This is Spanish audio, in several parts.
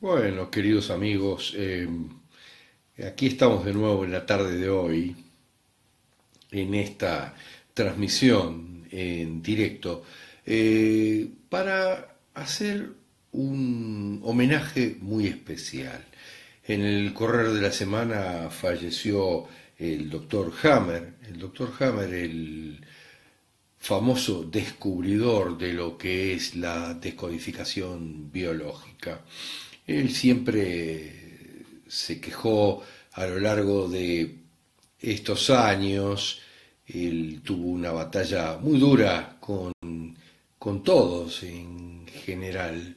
Bueno, queridos amigos, aquí estamos de nuevo en la tarde de hoy, en esta transmisión en directo, para hacer un homenaje muy especial. En el correr de la semana falleció el doctor Hammer, el famoso descubridor de lo que es la descodificación biológica. Él siempre se quejó a lo largo de estos años, él tuvo una batalla muy dura con todos en general.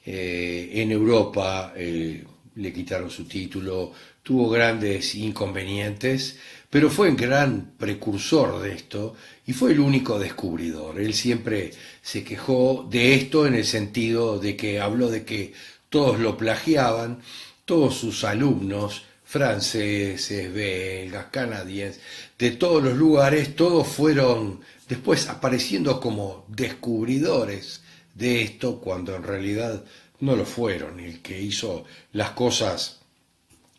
En Europa le quitaron su título, tuvo grandes inconvenientes, pero fue un gran precursor de esto y fue el único descubridor. Él siempre se quejó de esto en el sentido de que habló de que todos lo plagiaban, todos sus alumnos, franceses, belgas, canadienses, de todos los lugares, todos fueron después apareciendo como descubridores de esto, cuando en realidad no lo fueron. El que hizo las cosas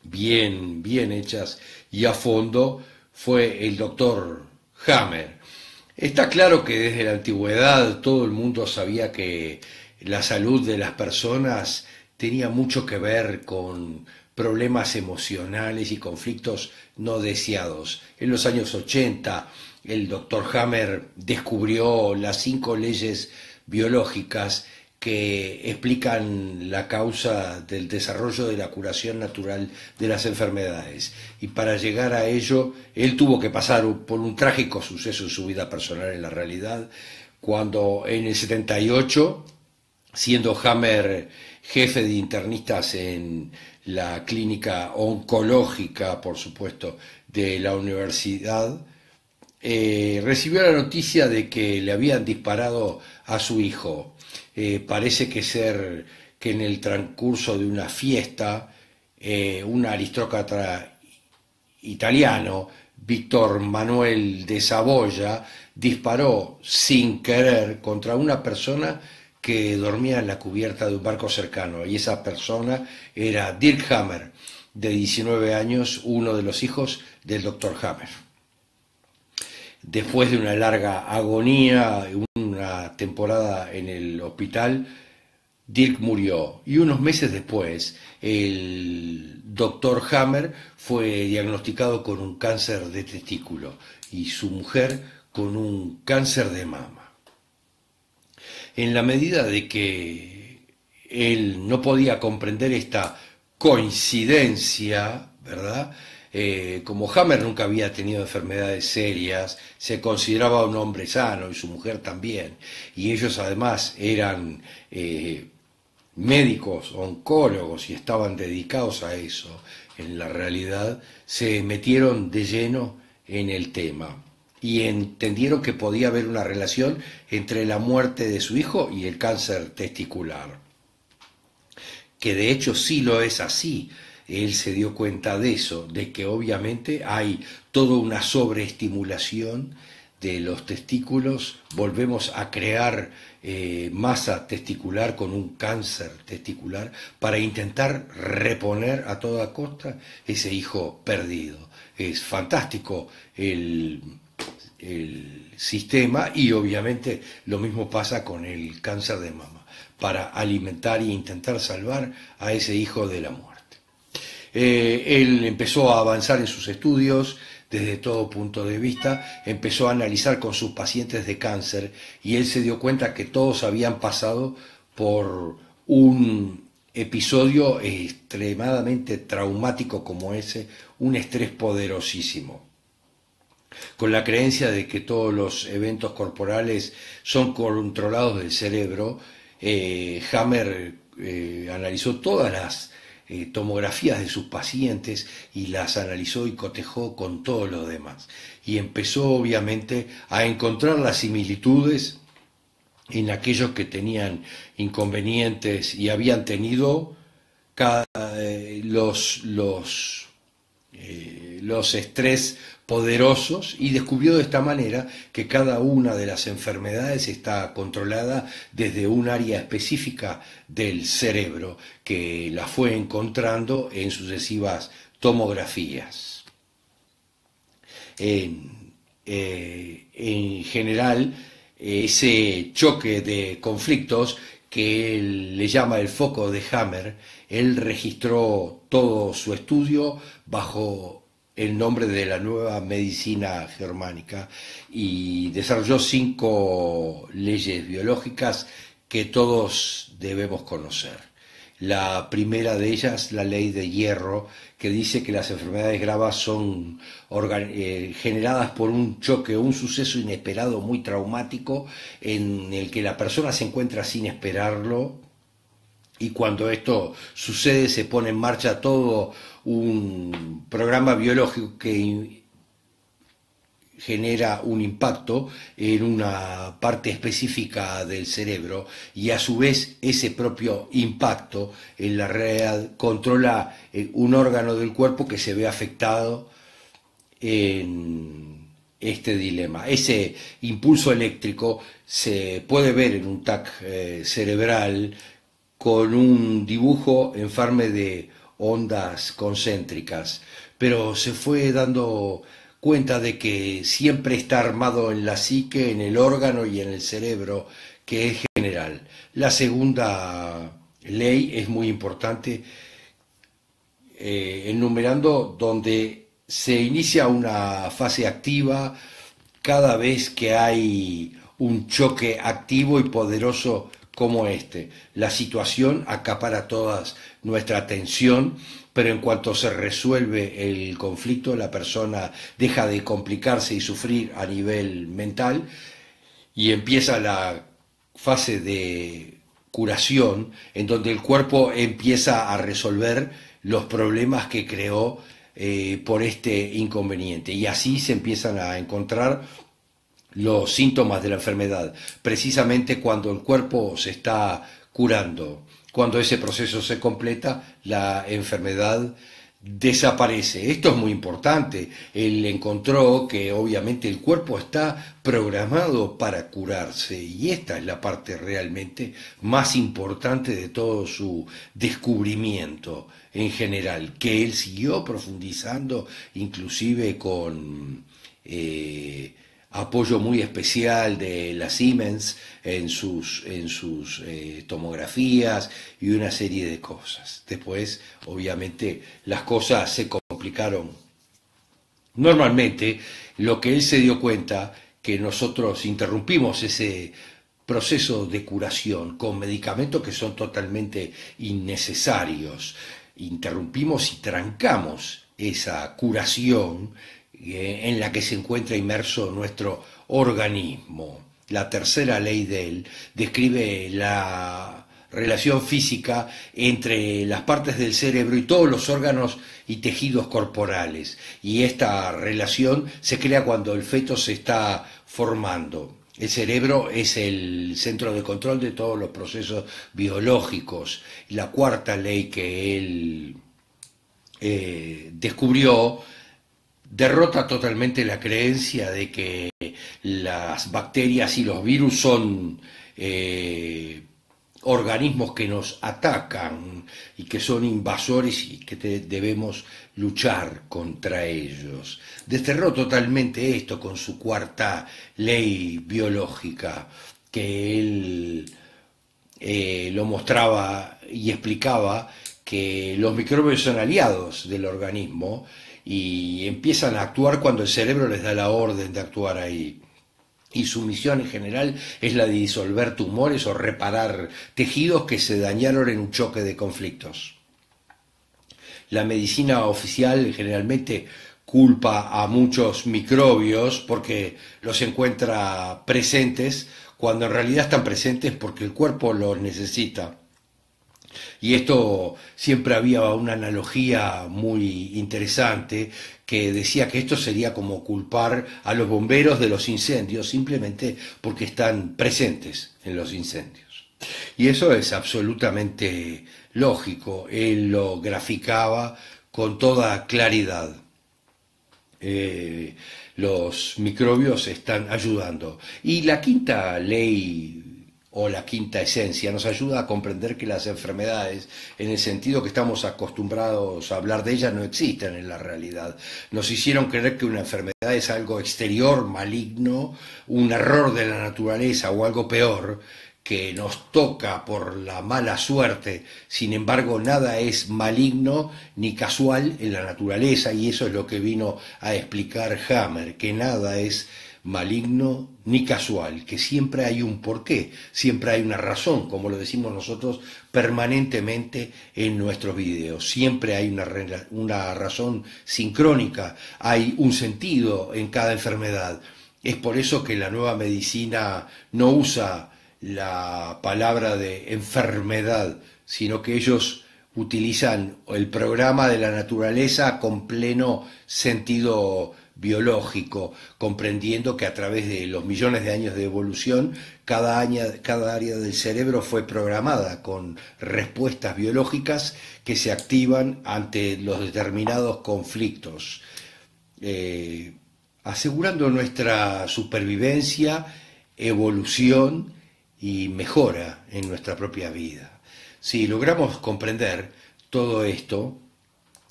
bien hechas y a fondo fue el doctor Hammer. Está claro que desde la antigüedad todo el mundo sabía que la salud de las personas tenía mucho que ver con problemas emocionales y conflictos no deseados. En los años 80, el doctor Hammer descubrió las 5 leyes biológicas que explican la causa del desarrollo de la curación natural de las enfermedades. Y para llegar a ello, él tuvo que pasar por un trágico suceso en su vida personal en la realidad, cuando en el 78, siendo Hammer jefe de internistas en la clínica oncológica, por supuesto, de la universidad, recibió la noticia de que le habían disparado a su hijo. Parece que en el transcurso de una fiesta, un aristócrata italiano, Víctor Manuel de Saboya, disparó sin querer contra una persona que dormía en la cubierta de un barco cercano, y esa persona era Dirk Hammer, de 19 años, uno de los hijos del doctor Hammer. Después de una larga agonía, una temporada en el hospital, Dirk murió, y unos meses después el doctor Hammer fue diagnosticado con un cáncer de testículo y su mujer con un cáncer de mama. En la medida de que él no podía comprender esta coincidencia, ¿verdad? Como Hammer nunca había tenido enfermedades serias, se consideraba un hombre sano y su mujer también, y ellos además eran médicos, oncólogos, y estaban dedicados a eso. En la realidad se metieron de lleno en el tema y entendieron que podía haber una relación entre la muerte de su hijo y el cáncer testicular, que de hecho sí lo es así. Él se dio cuenta de eso, de que obviamente hay toda una sobreestimulación de los testículos, volvemos a crear masa testicular con un cáncer testicular para intentar reponer a toda costa ese hijo perdido. Es fantástico el sistema, y obviamente lo mismo pasa con el cáncer de mama, para alimentar e intentar salvar a ese hijo de la muerte. Él empezó a avanzar en sus estudios desde todo punto de vista, empezó a analizar con sus pacientes de cáncer, y él se dio cuenta que todos habían pasado por un episodio extremadamente traumático como ese, un estrés poderosísimo, con la creencia de que todos los eventos corporales son controlados del cerebro. Hammer analizó todas las tomografías de sus pacientes y las analizó y cotejó con todo lo demás. Y empezó obviamente a encontrar las similitudes en aquellos que tenían inconvenientes y habían tenido los estrés poderosos, y descubrió de esta manera que cada una de las enfermedades está controlada desde un área específica del cerebro, que la fue encontrando en sucesivas tomografías. En general, ese choque de conflictos que él le llama el foco de Hammer, él registró todo su estudio bajo el nombre de la nueva medicina germánica y desarrolló 5 leyes biológicas que todos debemos conocer. La primera de ellas, la ley de Hierro, que dice que las enfermedades graves son generadas por un choque o un suceso inesperado muy traumático en el que la persona se encuentra sin esperarlo, y cuando esto sucede se pone en marcha todo un programa biológico que genera un impacto en una parte específica del cerebro, y a su vez ese propio impacto en la realidad controla un órgano del cuerpo que se ve afectado en este dilema. Ese impulso eléctrico se puede ver en un TAC cerebral con un dibujo en forma de ondas concéntricas, pero se fue dando cuenta de que siempre está armado en la psique, en el órgano y en el cerebro, que es general. La segunda ley es muy importante, enumerando donde se inicia una fase activa cada vez que hay un choque activo y poderoso como este. La situación acapara toda nuestra atención, pero en cuanto se resuelve el conflicto, la persona deja de complicarse y sufrir a nivel mental, y empieza la fase de curación, en donde el cuerpo empieza a resolver los problemas que creó por este inconveniente, y así se empiezan a encontrar los síntomas de la enfermedad, precisamente cuando el cuerpo se está curando. Cuando ese proceso se completa, la enfermedad desaparece. Esto es muy importante. Él encontró que obviamente el cuerpo está programado para curarse, y esta es la parte realmente más importante de todo su descubrimiento en general, que él siguió profundizando inclusive con apoyo muy especial de la Siemens en sus tomografías y una serie de cosas. Después, obviamente, las cosas se complicaron. Normalmente, lo que él se dio cuenta, que nosotros interrumpimos ese proceso de curación con medicamentos que son totalmente innecesarios. Interrumpimos y trancamos esa curación en la que se encuentra inmerso nuestro organismo. La tercera ley de él describe la relación física entre las partes del cerebro y todos los órganos y tejidos corporales, y esta relación se crea cuando el feto se está formando. El cerebro es el centro de control de todos los procesos biológicos. La cuarta ley que él descubrió derrota totalmente la creencia de que las bacterias y los virus son organismos que nos atacan y que son invasores y que debemos luchar contra ellos. Desterró totalmente esto con su cuarta ley biológica, que él lo mostraba y explicaba que los microbios son aliados del organismo y empiezan a actuar cuando el cerebro les da la orden de actuar ahí. Y su misión en general es la de disolver tumores o reparar tejidos que se dañaron en un choque de conflictos. La medicina oficial generalmente culpa a muchos microbios porque los encuentra presentes, cuando en realidad están presentes porque el cuerpo los necesita. Y esto, siempre había una analogía muy interesante que decía que esto sería como culpar a los bomberos de los incendios simplemente porque están presentes en los incendios. Y eso es absolutamente lógico. Él lo graficaba con toda claridad. los microbios están ayudando. Y la quinta ley o la quinta esencia nos ayuda a comprender que las enfermedades, en el sentido que estamos acostumbrados a hablar de ellas, no existen en la realidad. Nos hicieron creer que una enfermedad es algo exterior, maligno, un error de la naturaleza o algo peor, que nos toca por la mala suerte. Sin embargo, nada es maligno ni casual en la naturaleza, y eso es lo que vino a explicar Hammer, que nada es maligno ni casual, que siempre hay un porqué, siempre hay una razón, como lo decimos nosotros permanentemente en nuestros videos. Siempre hay una razón sincrónica, hay un sentido en cada enfermedad. Es por eso que la nueva medicina no usa la palabra de enfermedad, sino que ellos utilizan el programa de la naturaleza con pleno sentido biológico, comprendiendo que a través de los millones de años de evolución, cada área del cerebro fue programada con respuestas biológicas que se activan ante los determinados conflictos, asegurando nuestra supervivencia, evolución y mejora en nuestra propia vida. Si logramos comprender todo esto,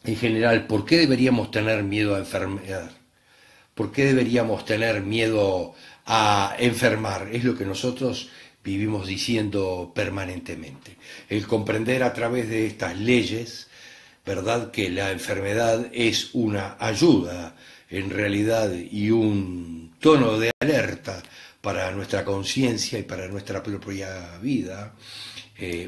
en general, ¿por qué deberíamos tener miedo a enfermar? ¿Por qué deberíamos tener miedo a enfermar? Es lo que nosotros vivimos diciendo permanentemente. El comprender a través de estas leyes, ¿verdad?, que la enfermedad es una ayuda en realidad y un tono de alerta para nuestra conciencia y para nuestra propia vida,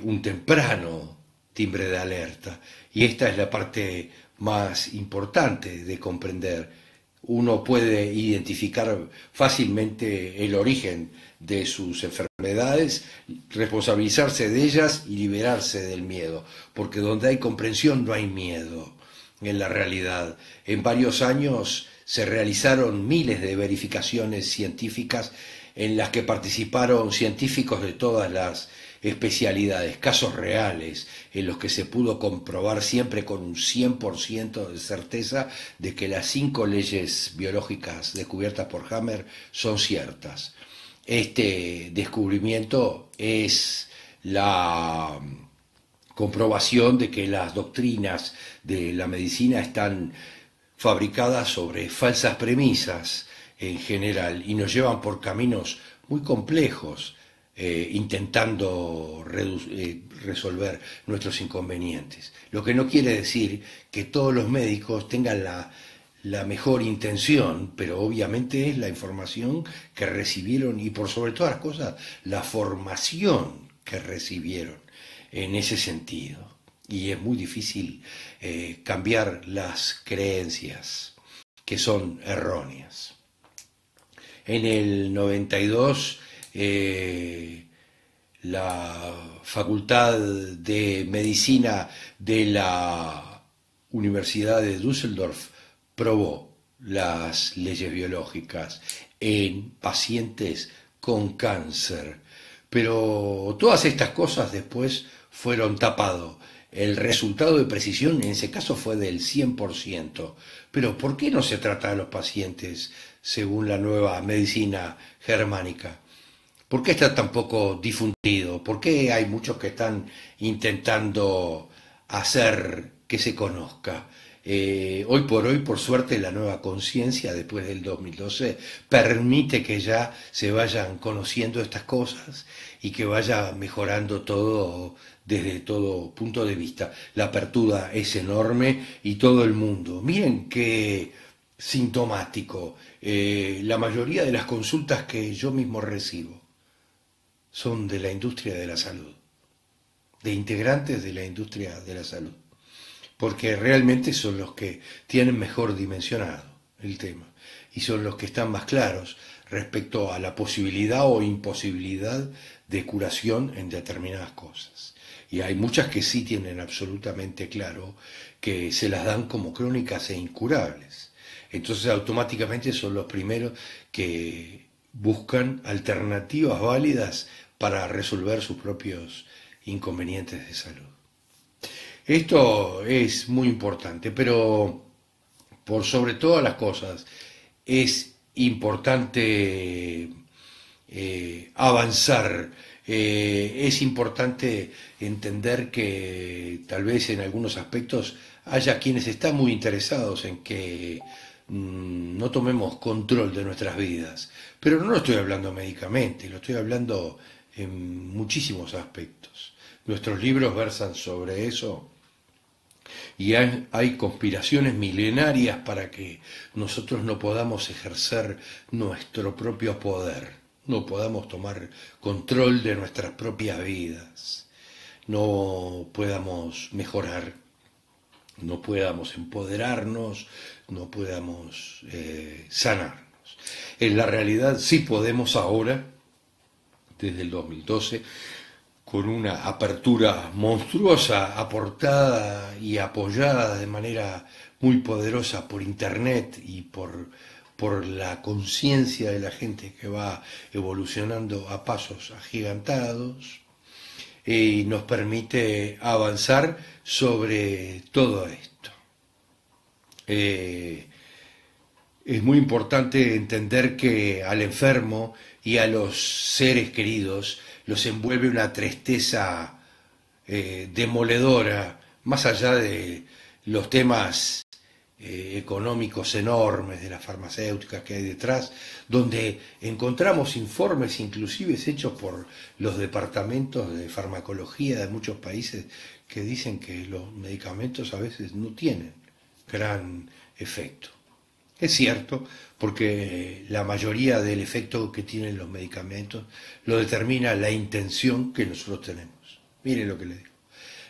un temprano timbre de alerta. Y esta es la parte más importante de comprender. Uno puede identificar fácilmente el origen de sus enfermedades, responsabilizarse de ellas y liberarse del miedo, porque donde hay comprensión no hay miedo en la realidad. En varios años se realizaron miles de verificaciones científicas en las que participaron científicos de todas las especialidades, casos reales, en los que se pudo comprobar siempre con un 100% de certeza de que las 5 leyes biológicas descubiertas por Hammer son ciertas. Este descubrimiento es la comprobación de que las doctrinas de la medicina están fabricadas sobre falsas premisas en general y nos llevan por caminos muy complejos, intentando resolver nuestros inconvenientes. Lo que no quiere decir que todos los médicos tengan la mejor intención, pero obviamente es la información que recibieron y por sobre todas las cosas la formación que recibieron en ese sentido. Y es muy difícil cambiar las creencias que son erróneas. En el 92, la Facultad de Medicina de la Universidad de Düsseldorf probó las leyes biológicas en pacientes con cáncer. Pero todas estas cosas después fueron tapadas. El resultado de precisión en ese caso fue del 100%. Pero ¿por qué no se trata a los pacientes según la nueva medicina germánica? ¿Por qué está tan poco difundido? ¿Por qué hay muchos que están intentando hacer que se conozca? Hoy por hoy, por suerte, la nueva conciencia después del 2012 permite que ya se vayan conociendo estas cosas y que vaya mejorando todo desde todo punto de vista. La apertura es enorme y todo el mundo. Miren qué sintomático. La mayoría de las consultas que yo mismo recibo son de la industria de la salud, de integrantes de la industria de la salud, porque realmente son los que tienen mejor dimensionado el tema y son los que están más claros respecto a la posibilidad o imposibilidad de curación en determinadas cosas. Y hay muchas que sí tienen absolutamente claro que se las dan como crónicas e incurables. Entonces automáticamente son los primeros que buscan alternativas válidas para resolver sus propios inconvenientes de salud. Esto es muy importante, pero por sobre todas las cosas, es importante avanzar. Es importante entender que tal vez en algunos aspectos haya quienes están muy interesados en que no tomemos control de nuestras vidas. Pero no lo estoy hablando médicamente, lo estoy hablando en muchísimos aspectos. Nuestros libros versan sobre eso y hay conspiraciones milenarias para que nosotros no podamos ejercer nuestro propio poder, no podamos tomar control de nuestras propias vidas, no podamos mejorar, no podamos empoderarnos, no podamos sanarnos. En la realidad sí podemos ahora, desde el 2012, con una apertura monstruosa, aportada y apoyada de manera muy poderosa por Internet y por la conciencia de la gente que va evolucionando a pasos agigantados, y nos permite avanzar sobre todo esto. Es muy importante entender que al enfermo y a los seres queridos los envuelve una tristeza demoledora, más allá de los temas económicos enormes de las farmacéuticas que hay detrás, donde encontramos informes inclusive hechos por los departamentos de farmacología de muchos países que dicen que los medicamentos a veces no tienen gran efecto. Es cierto, porque la mayoría del efecto que tienen los medicamentos lo determina la intención que nosotros tenemos. Miren lo que le digo.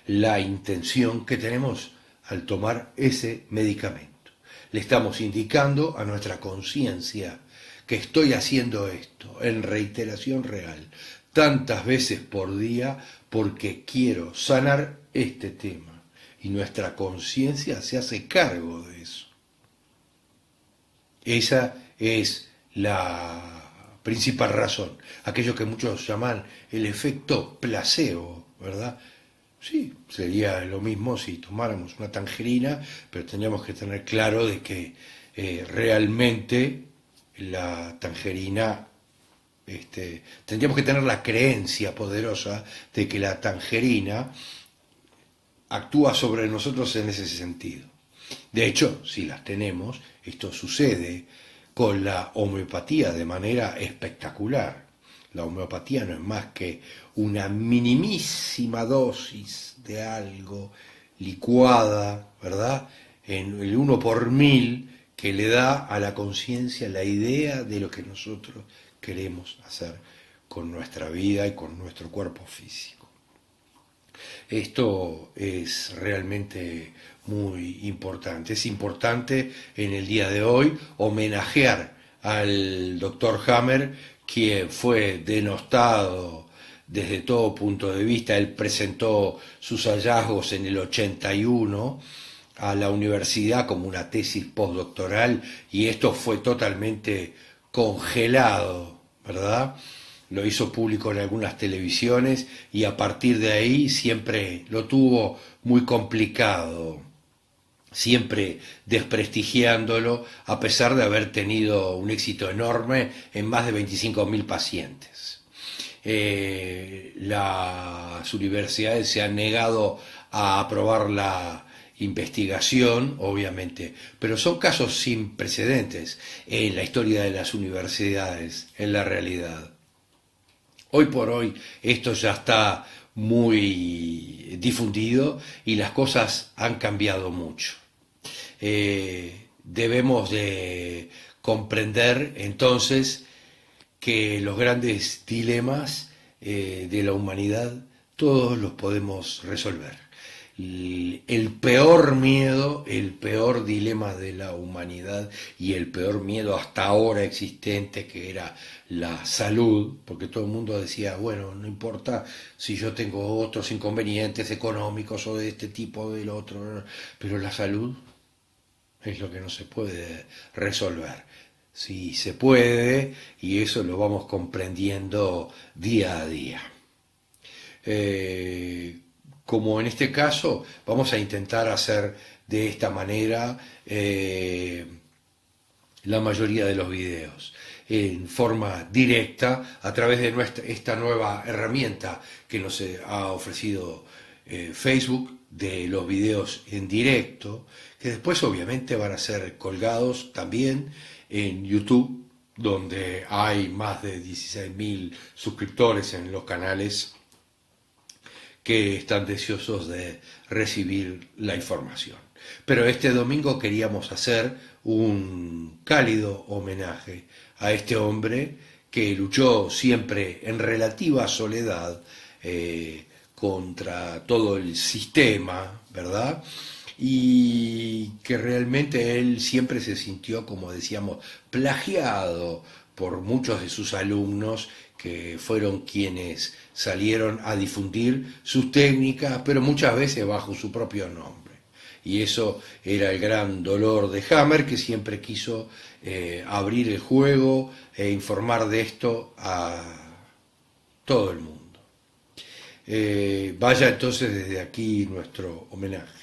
La intención que tenemos al tomar ese medicamento. Le estamos indicando a nuestra conciencia que estoy haciendo esto en reiteración real, tantas veces por día, porque quiero sanar este tema. Y nuestra conciencia se hace cargo de eso. Esa es la principal razón, aquello que muchos llaman el efecto placebo, ¿verdad? Sí, sería lo mismo si tomáramos una tangerina, pero tendríamos que tener claro de que realmente la tangerina, tendríamos que tener la creencia poderosa de que la tangerina actúa sobre nosotros en ese sentido. De hecho, si las tenemos, esto sucede con la homeopatía de manera espectacular. La homeopatía no es más que una minimísima dosis de algo licuada, ¿verdad?, en el 1 por 1000, que le da a la conciencia la idea de lo que nosotros queremos hacer con nuestra vida y con nuestro cuerpo físico. Esto es realmente muy importante. Es importante en el día de hoy homenajear al doctor Hammer, quien fue denostado desde todo punto de vista. Él presentó sus hallazgos en el 81 a la universidad como una tesis postdoctoral y esto fue totalmente congelado, ¿verdad? Lo hizo público en algunas televisiones y a partir de ahí siempre lo tuvo muy complicado, siempre desprestigiándolo, a pesar de haber tenido un éxito enorme en más de 25.000 pacientes. Las universidades se han negado a aprobar la investigación, obviamente, pero son casos sin precedentes en la historia de las universidades, en la realidad. Hoy por hoy esto ya está muy difundido y las cosas han cambiado mucho. Debemos de comprender entonces que los grandes dilemas de la humanidad todos los podemos resolver. El peor miedo, el peor dilema de la humanidad y el peor miedo hasta ahora existente, que era la salud, porque todo el mundo decía, bueno, no importa si yo tengo otros inconvenientes económicos o de este tipo o del otro, pero la salud es lo que no se puede resolver. Sí se puede, y eso lo vamos comprendiendo día a día. como en este caso, vamos a intentar hacer de esta manera la mayoría de los videos, en forma directa, a través de esta nueva herramienta que nos ha ofrecido Facebook, de los videos en directo, que después obviamente van a ser colgados también en YouTube, donde hay más de 16.000 suscriptores en los canales que están deseosos de recibir la información. Pero este domingo queríamos hacer un cálido homenaje a este hombre que luchó siempre en relativa soledad contra todo el sistema, ¿verdad? Y que realmente él siempre se sintió, como decíamos, plagiado por muchos de sus alumnos que fueron quienes salieron a difundir sus técnicas, pero muchas veces bajo su propio nombre. Y eso era el gran dolor de Hammer, que siempre quiso abrir el juego e informar de esto a todo el mundo. Vaya entonces desde aquí nuestro homenaje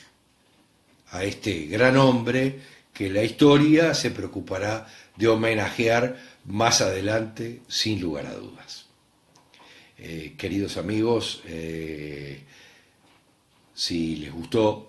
a este gran hombre que la historia se preocupará de homenajear más adelante, sin lugar a dudas. Queridos amigos, si les gustó,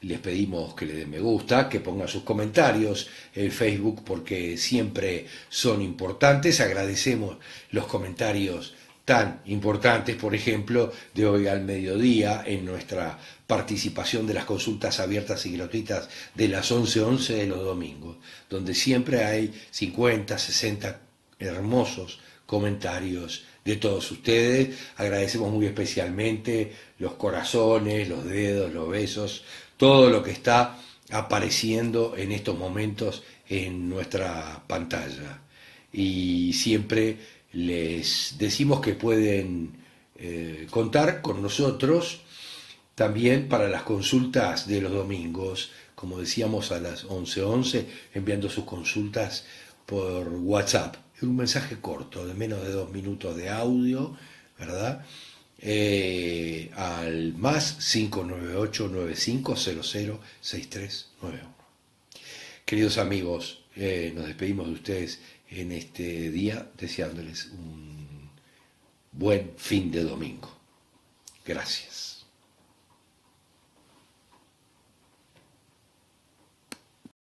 les pedimos que le den me gusta, que pongan sus comentarios en Facebook, porque siempre son importantes. Agradecemos los comentarios tan importantes, por ejemplo, de hoy al mediodía, en nuestra participación de las consultas abiertas y gratuitas de las 11:11 de los domingos, donde siempre hay 50, 60 hermosos comentarios de todos ustedes. Agradecemos muy especialmente los corazones, los dedos, los besos, todo lo que está apareciendo en estos momentos en nuestra pantalla. Y siempre les decimos que pueden contar con nosotros también para las consultas de los domingos, como decíamos, a las 11:11, enviando sus consultas por WhatsApp. Es un mensaje corto, de menos de 2 minutos de audio, ¿verdad? Al más 598-9500-6391. Queridos amigos, nos despedimos de ustedes en este día, deseándoles un buen fin de domingo. Gracias.